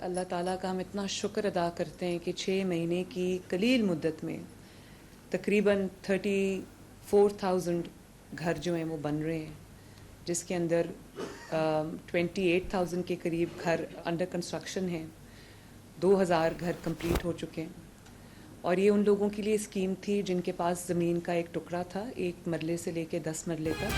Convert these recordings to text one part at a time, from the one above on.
अल्लाह ताला का हम इतना शुक्र अदा करते हैं कि 6 महीने की कलील मुद्दत में तकरीबन 34,000 घर जो हैं वो बन रहे हैं, जिसके अंदर 28,000 के करीब घर अंडर कंस्ट्रक्शन हैं, 2,000 घर कंप्लीट हो चुके हैं। और ये उन लोगों के लिए स्कीम थी जिनके पास ज़मीन का एक टुकड़ा था, 1 मरले से लेके 10 मरले तक।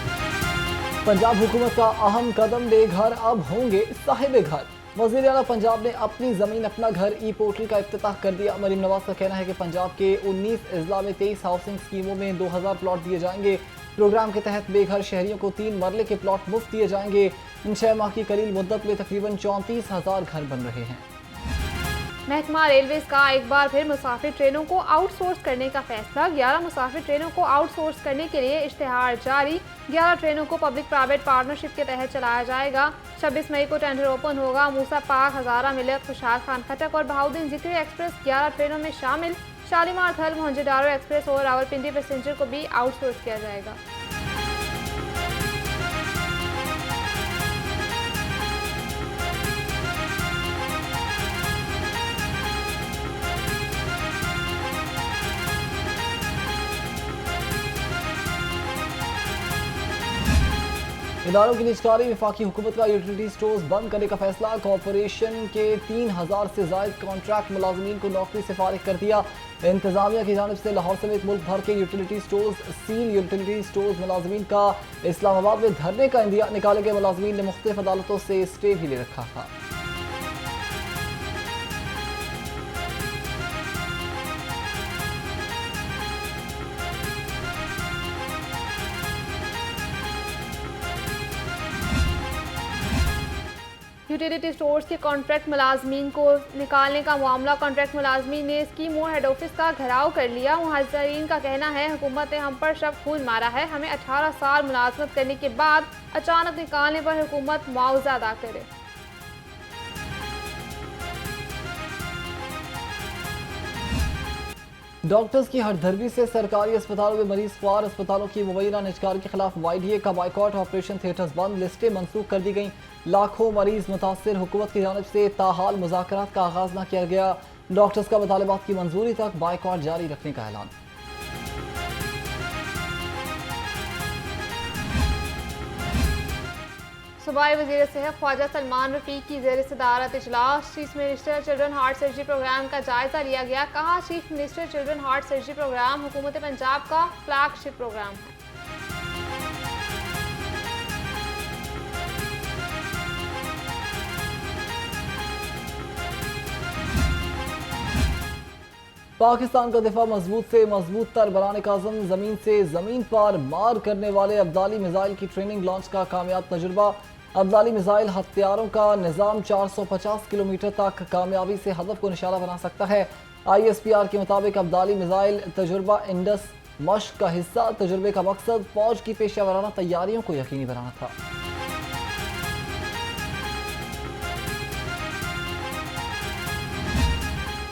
पंजाब हुकूमत का अहम कदम, बेघर अब होंगे साहिब घर। वज़ीर आला पंजाब ने अपनी ज़मीन अपना घर ई पोर्टल का इफ्तिताह कर दिया। मरीम नवाज का कहना है कि पंजाब के 19 अजला में 23 हाउसिंग स्कीमों में 2,000 प्लॉट दिए जाएंगे। प्रोग्राम के तहत बेघर शहरियों को 3 मरले के प्लॉट मुफ्त दिए जाएंगे। इन 6 माह की कलील मुद्दत में तकरीबन 34,000 घर बन रहे हैं। महकमा रेलवेज का एक बार फिर मुसाफिर ट्रेनों को आउटसोर्स करने का फैसला। 11 मुसाफिर ट्रेनों को आउटसोर्स करने के लिए इश्तिहार जारी। 11 ट्रेनों को पब्लिक प्राइवेट पार्टनरशिप के तहत चलाया जाएगा। 26 मई को टेंडर ओपन होगा। मूसा पाक, हजारा मिलत, खुशहाल खान खटक और बहाउद्दीन जिक्री एक्सप्रेस 11 ट्रेनों में शामिल। शालीमार थल, मोहनजोदारो एक्सप्रेस और रावलपिंडी पैसेंजर को भी आउटसोर्स किया जाएगा। इदारों की निजकारी, वफाकी हुकूमत का यूटिलिटी स्टोर्स बंद करने का फैसला। कॉरपोरेशन के 3,000 से जायद कॉन्ट्रैक्ट मुलाजमीन को नौकरी से फारिग कर दिया। इंतजामिया की जानिब से लाहौर समेत मुल्क भर के यूटिलिटी स्टोर्स सील। यूटिलिटी स्टोर्स मुलाजमीन का इस्लामाबाद में धरने का इंदिया। निकाले गए मुलाजमीन ने मुख्तलिफ अदालतों से स्टे भी ले रखा था। यूटिलिटी स्टोर्स के कॉन्ट्रैक्ट मुलाजमीन को निकालने का मामला। कॉन्ट्रैक्ट मुलाजमीन ने स्कीम और हेड ऑफिस का घेराव कर लिया। मुहाजिरीन का कहना है हुकूमत ने हम पर शब खून मारा है। हमें 18 साल मुलाजमत करने के बाद अचानक निकालने पर हुकूमत मुआवजा अदा करे। डॉक्टर्स की हरधर्मी से सरकारी अस्पतालों में मरीज ख्वार। अस्पतालों की मुबैना निजकारी के खिलाफ YDA का बाइकॉट। ऑपरेशन थिएटर्स बंद, लिस्टें मनसूख कर दी गई। लाखों मरीज मुतासर। हुकूमत की जानिब से ताहाल मुज़ाकरात का आगाज न किया गया। डॉक्टर्स का मुतालबात की मंजूरी तक बाइकॉट जारी रखने का ऐलान। सूबाई वज़ीर सेहत ख्वाजा सलमान रफीक की ज़ेर सदारत इजलास। Chief minister children heart surgery program का जायजा लिया गया। कहा chief minister children heart surgery program हुकूमत पंजाब का फ्लैगशिप प्रोग्राम है। पाकिस्तान का दिफा मजबूत से मजबूत तर बनाने का अज़म। जमीन से जमीन पर मार करने वाले अब्दाली मिसाइल की ट्रेनिंग लॉन्च का कामयाब तजुर्बा। अब्दाली मिसाइल हथियारों का निज़ाम 450 किलोमीटर तक कामयाबी से हदफ को निशाना बना सकता है। ISPR के मुताबिक अब्दाली मिसाइल तजुर्बा इंडस मश्क का हिस्सा। तजुर्बे का मकसद फौज की पेशा वराना तैयारियों को यकीनी बनाना था।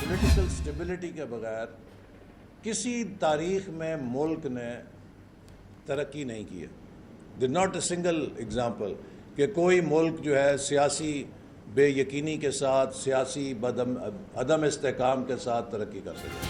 पॉलिटिकल स्टेबिलिटी के बगैर किसी तारीख में मुल्क ने तरक्की नहीं की है। They not a single example कि कोई मुल्क जो है सियासी बेयकीनी के साथ, सियासी अदम इस्तेहकाम के साथ तरक्की कर सके।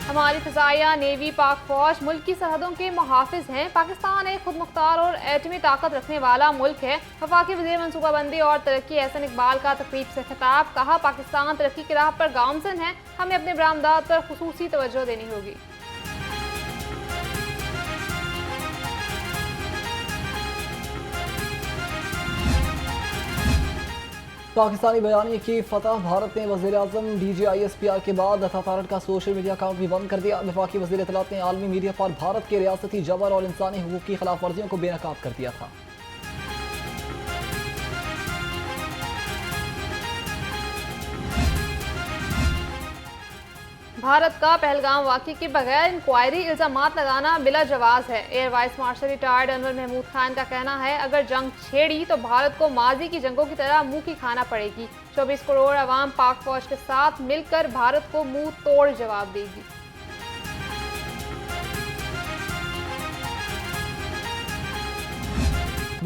हमारी फ़िज़ाइया, नेवी, पाक फौज मुल्क की सरहदों के मुहाफ़िज़ हैं। पाकिस्तान एक खुद मुख्तार और एटमी ताकत रखने वाला मुल्क है। वफाकी वज़ीर मनसूबाबंदी और तरक्की एहसन इकबाल का तकरीब से खिताब। कहा पाकिस्तान तरक्की की राह पर गामज़न है। हमें अपने बरामदात पर खुसूसी तवज्जो देनी होगी। पाकिस्तानी बयानी की फतह। भारत ने वज़ीर आज़म DG ISPR के बाद अथॉरिटी का सोशल मीडिया अकाउंट भी बंद कर दिया। वफाकी वज़ीर इत्तलात ने आलमी मीडिया पर भारत के रियासती जबर और इंसानी हुकूक की खिलाफ वर्जियों को बेनकाब कर दिया था। भारत का पहलगाम वाक़ई के बगैर इंक्वायरी इल्ज़ामात लगाना बिला जवाज़ है। Air vice marshal retired Anwar Mahmood Khan का कहना है अगर जंग छेड़ी तो भारत को माजी की जंगों की तरह मुंह की खाना पड़ेगी। 24 करोड़ अवाम पाक फौज के साथ मिलकर भारत को मुंह तोड़ जवाब देगी।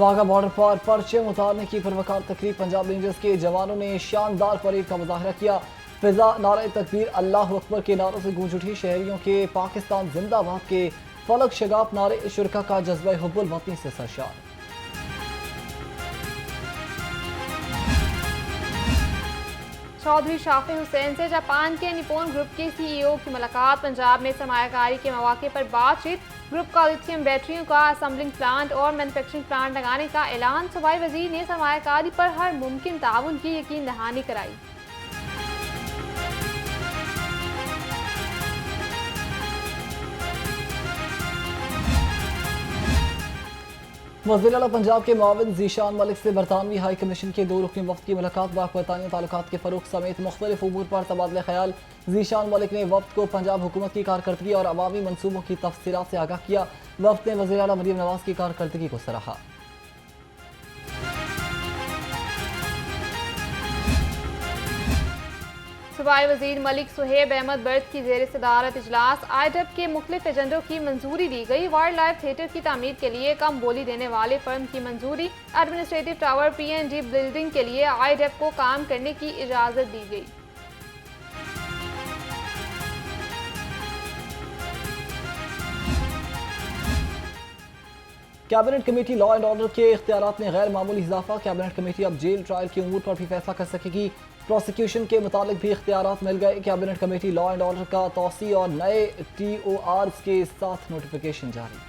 वाघा बॉर्डर पर परचम उतारने की पुरवकार तकरीब। पंजाब रेंजर्स के जवानों ने शानदार परेड का मुजाहरा किया। फिजा नारे तकबीर अल्लाह अकबर के नारों से गूंज उठी। शहरियों के पाकिस्तान जिंदाबाद के फलक शगाफ नारे शुरका का जज्बा हुब्बुल वतनी से सरशार। चौधरी शाफी हुसैन से जापान के निप्पॉन ग्रुप के सीईओ की मुलाकात। पंजाब में सरमायाकारी के मौके पर बातचीत। ग्रुप का लिथियम बैटरियों का असम्बलिंग प्लांट और मैन्युफैक्चरिंग प्लांट लगाने का ऐलान। सूबाई वजीर ने सरमायाकारी पर हर मुमकिन ताउन की यकीन दहानी कराई। वज़ीर आला पंजाब के मुआविन ज़ीशान मलिक से बरतानवी हाई कमीशन के 2 रुकनी वफ़द की मुलाकात। पाक बरतानिया ताल्लुकात के फ़रोग़ समेत मुख्तलिफ उमूर पर तबादला ख्याल। ज़ीशान मलिक ने वफ़द को पंजाब हुकूमत की कारकर्दगी और अवामी मनसूबों की तफसीलात से आगाह किया। वफ़द ने वज़ीर आला मरीम नवाज़ की कारकर्दगी को सराहा। सूबाई वजीर मलिक सुहेब अहमद बर्द की ज़ेर सदारत इजलास। IDEP के मुख्तलिफ एजेंडों की मंजूरी दी गई। वाइल्ड लाइफ थिएटर की तामीर के लिए कम बोली देने वाले फर्म की मंजूरी। एडमिनिस्ट्रेटिव टावर PNG बिल्डिंग के लिए IDEP को काम करने की इजाज़त दी गई। Cabinet committee law and order के इख्तियारात में गैर मामूली इजाफा। कैबिनेट कमेटी अब जेल ट्रायल के उमूर पर भी फैसला कर सकेगी। प्रोसिक्यूशन के मुतालिक भी इख्तियारात मिल गए। Cabinet committee law and order का तौसी और नए TORs के साथ नोटिफिकेशन जारी।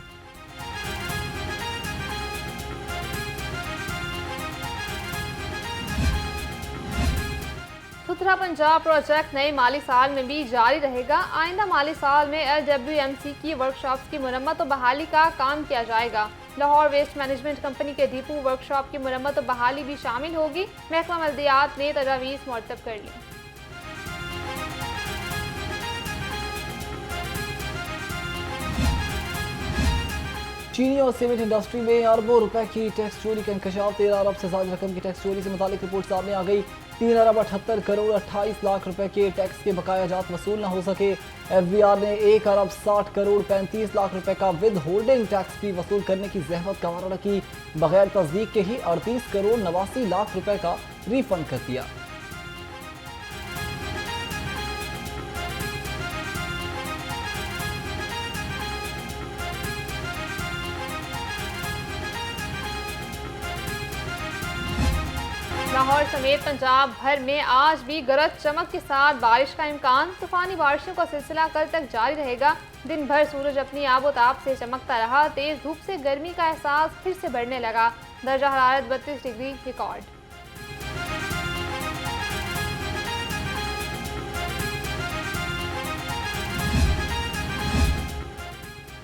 सुथरा पंजाब प्रोजेक्ट नए माली साल में भी जारी रहेगा। आइंदा माली साल में LWMC की वर्कशॉप्स की मुरम्मत और बहाली का काम किया जाएगा। लाहौर वेस्ट मैनेजमेंट कंपनी के डिपो वर्कशॉप की मुरम्मत और बहाली भी शामिल होगी। महकमा मल्दियात ने तजावीज़ मुरतब कर ली। चीनी और सीमेंट इंडस्ट्री में अरबों रुपए की टैक्स चोरी का इंकशाफ। 13 अरब से ज्यादा रकम की टैक्स चोरी से मुतालिक रिपोर्ट सामने आ गई। 3 अरब 78 करोड़ 28 लाख रुपए के टैक्स के बकाया जात वसूल न हो सके। FBI ने 1 अरब 60 करोड़ 35 लाख रुपए का विद होल्डिंग टैक्स भी वसूल करने की जहमत गवारा की। बगैर तस्दीक के ही 38 करोड़ 89 लाख रुपए का रिफंड कर दिया। लाहौर समेत पंजाब भर में आज भी गरज चमक के साथ बारिश का इम्कान। तूफानी बारिशों का सिलसिला कल तक जारी रहेगा। दिन भर सूरज अपनी आबोताब से चमकता रहा। तेज धूप से गर्मी का एहसास फिर से बढ़ने लगा। दर्जा हरारत 32 डिग्री रिकॉर्ड।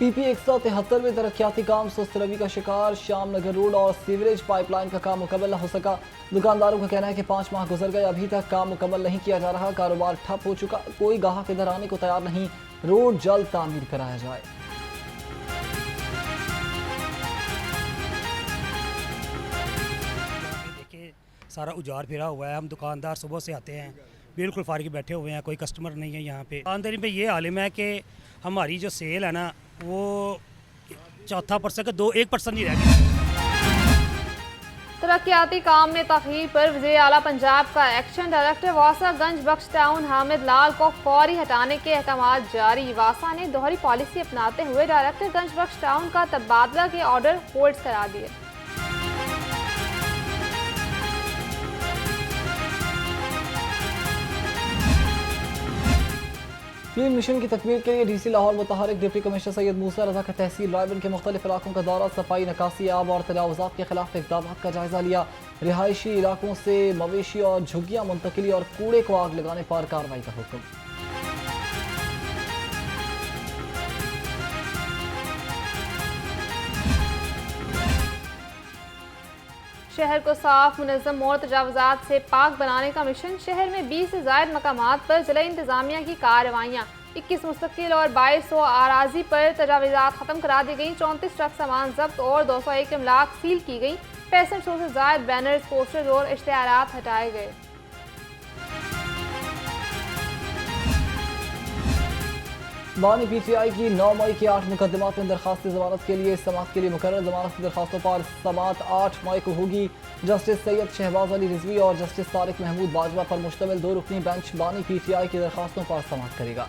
PP 173 में तरक्याती काम सुस्त रवि का शिकार। श्याम नगर रोड और सीवरेज पाइपलाइन का काम मुकम्मल न हो सका। दुकानदारों का कहना है कि 5 माह गुजर गए, अभी तक काम मुकम्मल नहीं किया जा रहा। कारोबार ठप हो चुका, कोई गाहक इधर आने को तैयार नहीं। रोड जल्द तामीर कराया जाए। देखिए सारा उजाड़ फिरा हुआ है। हम दुकानदार सुबह से आते हैं, बिल्कुल फारिग बैठे हुए हैं, कोई कस्टमर नहीं है यहाँ पे। दुकानदारी पे ये आलिम है कि हमारी जो सेल है ना वो 4% 1% ही रह गई। तरक्याती काम में तखीर पर वज़ीर आला पंजाब का एक्शन। डायरेक्टर वासा गंज बख्श टाउन हामिद लाल को फौरी हटाने के अहकाम जारी। वासा ने दोहरी पॉलिसी अपनाते हुए डायरेक्टर गंज बख्श टाउन का तबादला के ऑर्डर होल्ड करा दिए। क्लीन मिशन की तकमील के लिए DC लाहौर मुतहरिक डिप्टी कमिश्नर सैयद मूसा रजा का तहसील रायबन के मुख्तलिफ इलाकों का दौरा। सफाई, नकासी, आब और तजावुज़ात के खिलाफ इक़दाम का जायजा लिया। रिहायशी इलाकों से मवेशी और झुग्गियाँ मुंतकिली और कूड़े को आग लगाने पर कार्रवाई का हुक्म। शहर को साफ, मुनज़्ज़म और तजावुज़ात से पाक बनाने का मिशन। शहर में 20 से ज़ायद मकामात पर ज़िला इंतज़ामिया की कार्रवाइयाँ। 21 मुस्तकिल और 2200 आराजी पर तजावुज़ात ख़त्म करा दी गई। 34 ट्रक सामान जब्त और 201 इमलाक सील की गई। 6500 से ज़ायद बैनर्स, पोस्टर्स और इश्तिहारात हटाए गए। बानी PTI की 9 मई की 8 मुकदमात में दरखास्त जमानत के लिए समाअत के लिए मुकर्रर जमानत की दरखास्तों पर समाअत 8 मई को होगी। जस्टिस सैयद शहबाज अली रिजवी और जस्टिस तारिक महमूद बाजवा पर मुश्तमिल 2 रुकनी बेंच बानी PTI की दरखास्तों पर समाअत करेगा।